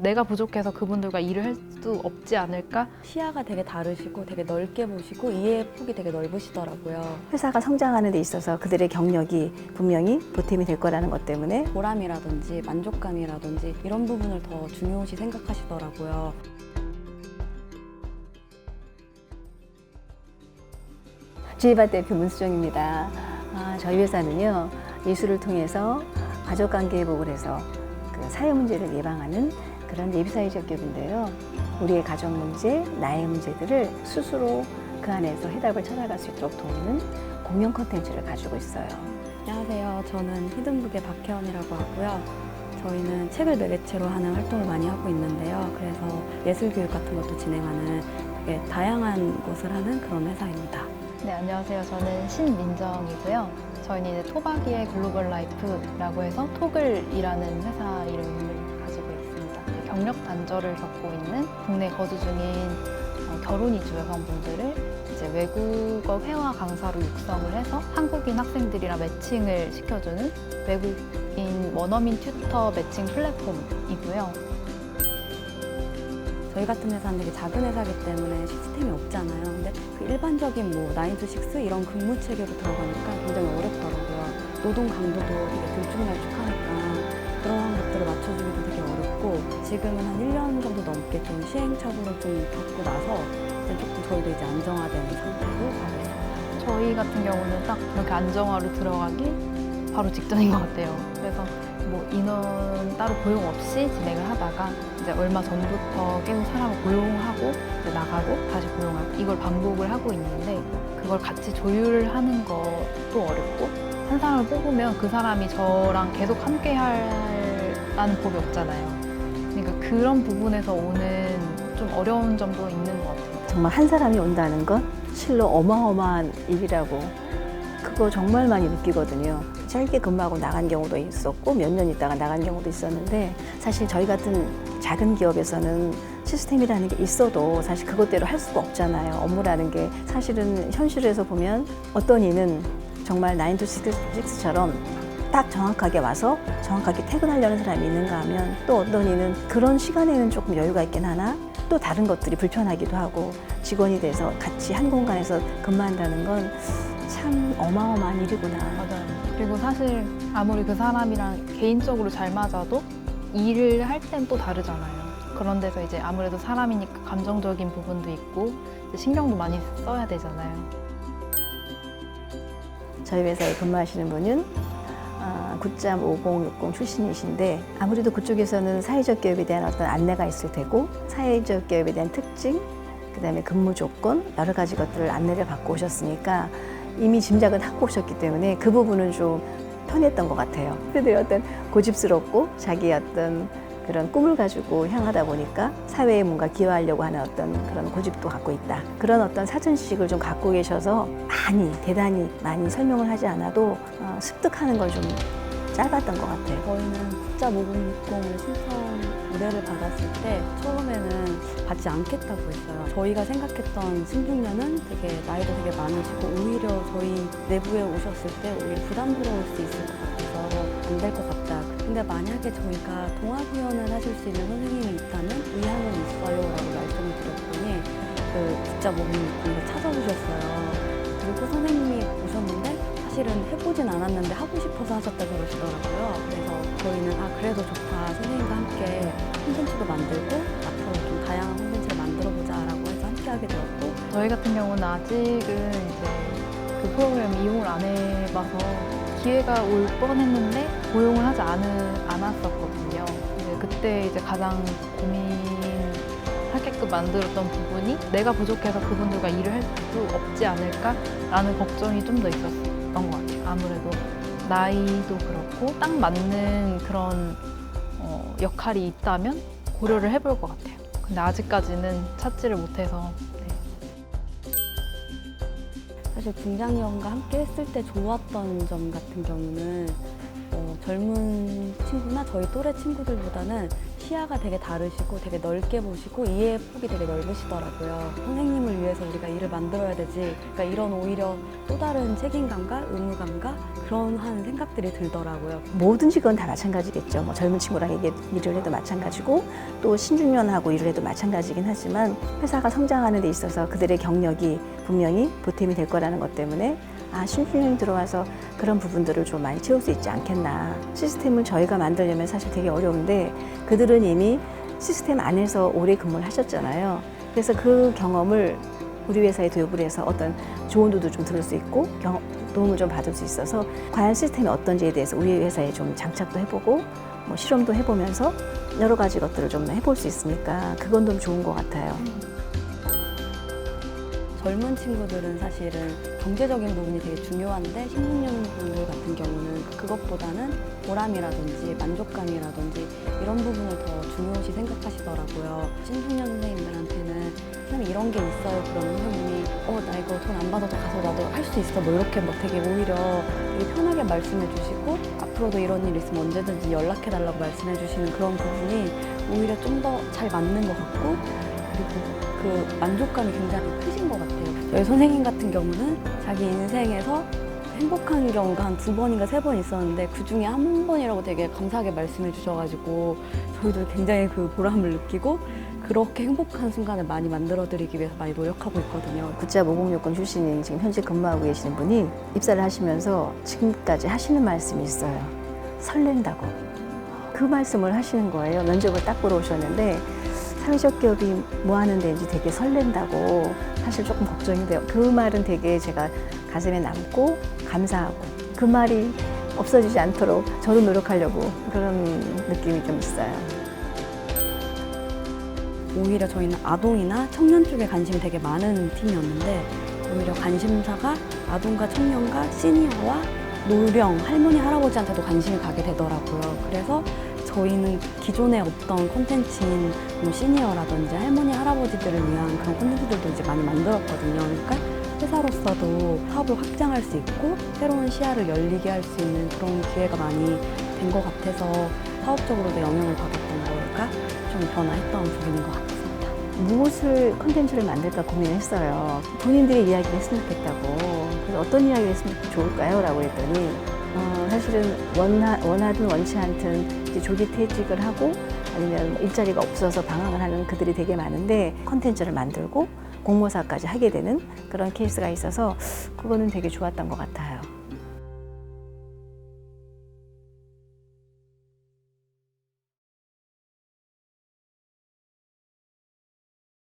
내가 부족해서 그분들과 일을 할 수 없지 않을까? 시야가 되게 다르시고 되게 넓게 보시고 이해의 폭이 되게 넓으시더라고요. 회사가 성장하는 데 있어서 그들의 경력이 분명히 보탬이 될 거라는 것 때문에 보람이라든지 만족감이라든지 이런 부분을 더 중요시 생각하시더라고요. 주의밭 대표 문수정입니다. 저희 회사는요, 예술을 통해서 가족관계 회복을 해서 그 사회 문제를 예방하는 그런 예비사회적 기업인데요. 우리의 가족 문제, 나의 문제들을 스스로 그 안에서 해답을 찾아갈 수 있도록 도우는 공연 콘텐츠를 가지고 있어요. 안녕하세요. 저는 히든북의 박혜원이라고 하고요. 저희는 책을 매개체로 하는 활동을 많이 하고 있는데요. 그래서 예술교육 같은 것도 진행하는 되게 다양한 것을 하는 그런 회사입니다. 네, 안녕하세요. 저는 신민정이고요. 저희는 이제 토박이의 글로벌 라이프라고 해서 톡을이라는 회사 이름을 가지고 있습니다. 경력 단절을 겪고 있는 국내 거주 중인 결혼 이주 여성분들을 이제 외국어 회화 강사로 육성을 해서 한국인 학생들이랑 매칭을 시켜주는 외국인 원어민 튜터 매칭 플랫폼이고요. 저희 같은 회사는 되게 작은 회사이기 때문에 시스템이 없잖아요. 근데 그 일반적인 뭐 9to6 이런 근무 체계로 들어가니까 굉장히 어렵더라고요. 노동 강도도 되게 들쭉날쭉하니까 그런 것들을 맞춰주기도 되게 어렵고 지금은 한 1년 정도 넘게 좀 시행착오를 좀 겪고 나서 이제 조금 저희도 이제 안정화된 상태로 가고 있습니다. 저희 같은 경우는 딱 이렇게 안정화로 들어가기 바로 직전인 것 같아요. 그래서 뭐 인원 따로 고용 없이 진행을 하다가 이제 얼마 전부터 계속 사람을 고용하고 이제 나가고 다시 고용하고 이걸 반복을 하고 있는데 그걸 같이 조율하는 것도 어렵고 한 사람을 뽑으면 그 사람이 저랑 계속 함께 하라는 법이 없잖아요. 그러니까 그런 부분에서 오는 좀 어려운 점도 있는 것 같아요. 정말 한 사람이 온다는 건 실로 어마어마한 일이라고 그거 정말 많이 느끼거든요. 짧게 근무하고 나간 경우도 있었고 몇 년 있다가 나간 경우도 있었는데 사실 저희 같은 작은 기업에서는 시스템이라는 게 있어도 사실 그것대로 할 수가 없잖아요. 업무라는 게 사실은 현실에서 보면 어떤 이는 정말 9to6처럼 딱 정확하게 와서 정확하게 퇴근하려는 사람이 있는가 하면 또 어떤 이는 그런 시간에는 조금 여유가 있긴 하나 또 다른 것들이 불편하기도 하고 직원이 돼서 같이 한 공간에서 근무한다는 건 참 어마어마한 일이구나. 맞아요. 그리고 사실 아무리 그 사람이랑 개인적으로 잘 맞아도 일을 할 땐 또 다르잖아요. 그런 데서 이제 아무래도 사람이니까 감정적인 부분도 있고 이제 신경도 많이 써야 되잖아요. 저희 회사에 근무하시는 분은 9.5060 출신이신데 아무래도 그쪽에서는 사회적 기업에 대한 어떤 안내가 있을 테고 사회적 기업에 대한 특징, 그다음에 근무 조건 여러 가지 것들을 안내를 받고 오셨으니까 이미 짐작은 하고 오셨기 때문에 그 부분은 좀 편했던 것 같아요. 그들이 어떤 고집스럽고 자기의 어떤 그런 꿈을 가지고 향하다 보니까 사회에 뭔가 기여하려고 하는 어떤 그런 고집도 갖고 있다. 그런 어떤 사전지식을 좀 갖고 계셔서 대단히 많이 설명을 하지 않아도 습득하는 걸 좀 짧았던 것 같아요. 저희는 숫자 5060을 신청 의뢰를 받았을 때 처음에는 받지 않겠다고 했어요. 저희가 생각했던 신중년은 되게 나이도 되게 많으시고 오히려 저희 내부에 오셨을 때 오히려 부담스러울 수 있을 것 같아서 안 될 것 같다. 근데 만약에 저희가 동아구연을 하실 수 있는 선생님이 있다면 의향은 있어요 라고 말씀을 드렸더니 그 숫자 5060을 찾아오셨어요. 그리고 선생님이 오셨는데 사실은 해보진 않았는데 하고 싶어서 하셨다 그러시더라고요. 그래서 저희는 그래도 좋다. 선생님과 함께 콘텐츠도 만들고 앞으로 좀 다양한 콘텐츠를 만들어보자라고 해서 함께 하게 되었고 저희 같은 경우는 아직은 이제 그 프로그램 이용을 안 해봐서 기회가 올 뻔했는데 고용을 하지 않았었거든요. 이제 그때 이제 가장 고민하게끔 만들었던 부분이 내가 부족해서 그분들과 일을 할 수 없지 않을까라는 걱정이 좀 더 있었던 것 같아요. 아무래도 나이도 그렇고 딱 맞는 그런 역할이 있다면 고려를 해볼 것 같아요. 근데 아직까지는 찾지를 못해서 사실 분장위원과 함께 했을 때 좋았던 점 같은 경우는 젊은 친구나 저희 또래 친구들보다는 시야가 되게 다르시고 되게 넓게 보시고 이해의 폭이 되게 넓으시더라고요. 선생님을 위해서 우리가 일을 만들어야 되지. 그러니까 이런 오히려 또 다른 책임감과 의무감과 그런 한 생각들이 들더라고요. 뭐든지 그건 다 마찬가지겠죠. 뭐 젊은 친구랑 이게 일을 해도 마찬가지고 또 신중년하고 일을 해도 마찬가지긴 하지만 회사가 성장하는 데 있어서 그들의 경력이 분명히 보탬이 될 거라는 것 때문에 신중년이 들어와서 그런 부분들을 좀 많이 채울 수 있지 않겠나. 시스템을 저희가 만들려면 사실 되게 어려운데 그들은 이미 시스템 안에서 오래 근무를 하셨잖아요. 그래서 그 경험을 우리 회사에 도입을 해서 어떤 조언도 좀 들을 수 있고 도움을 좀 받을 수 있어서 과연 시스템이 어떤지에 대해서 우리 회사에 좀 장착도 해보고 뭐 실험도 해보면서 여러 가지 것들을 좀 해볼 수 있으니까 그건 좀 좋은 것 같아요. 젊은 친구들은 사실은 경제적인 부분이 되게 중요한데 신중년 분들 같은 경우는 그것보다는 보람이라든지 만족감이라든지 이런 부분을 더 중요시 생각하시더라고요. 신중년 선생님들한테는 선생님 이런 게 있어요. 그러면 선생님이 나 이거 돈 안 받아도 가서 나도 할 수 있어. 뭐 이렇게 막 되게 오히려 되게 편하게 말씀해 주시고 앞으로도 이런 일 있으면 언제든지 연락해 달라고 말씀해 주시는 그런 부분이 오히려 좀 더 잘 맞는 것 같고 그리고 그 만족감이 굉장히 크신 것 같아요. 저희 선생님 같은 경우는 자기 인생에서 행복한 경우가 한 2번인가 3번 있었는데 그 중에 한 번이라고 되게 감사하게 말씀해 주셔가지고 저희도 굉장히 그 보람을 느끼고 그렇게 행복한 순간을 많이 만들어드리기 위해서 많이 노력하고 있거든요. 굿잡 5060 출신인 지금 현재 근무하고 계시는 분이 입사를 하시면서 지금까지 하시는 말씀이 있어요. 설렌다고. 그 말씀을 하시는 거예요. 면접을 딱 보러 오셨는데 사회적 기업이 뭐 하는 데인지 되게 설렌다고 사실 조금 걱정이 돼요. 그 말은 되게 제가 가슴에 남고 감사하고 그 말이 없어지지 않도록 저도 노력하려고 그런 느낌이 좀 있어요. 오히려 저희는 아동이나 청년 쪽에 관심이 되게 많은 팀이었는데 오히려 관심사가 아동과 청년과 시니어와 노령, 할머니, 할아버지한테도 관심이 가게 되더라고요. 그래서 저희는 기존에 없던 콘텐츠인 뭐 시니어라든지 할머니, 할아버지들을 위한 그런 콘텐츠들도 이제 많이 만들었거든요. 그러니까 회사로서도 사업을 확장할 수 있고 새로운 시야를 열리게 할 수 있는 그런 기회가 많이 된 것 같아서 사업적으로도 영향을 받았던 걸까 좀 변화했던 부분인 것 같습니다. 무엇을 콘텐츠를 만들까 고민을 했어요. 본인들의 이야기를 했으면 좋겠다고. 그래서 어떤 이야기를 했으면 좋을까요? 라고 했더니 사실은 원하든 원치 않든 이제 조기 퇴직을 하고 아니면 뭐 일자리가 없어서 방황을 하는 그들이 되게 많은데 콘텐츠를 만들고 공모사까지 하게 되는 그런 케이스가 있어서 그거는 되게 좋았던 것 같아요.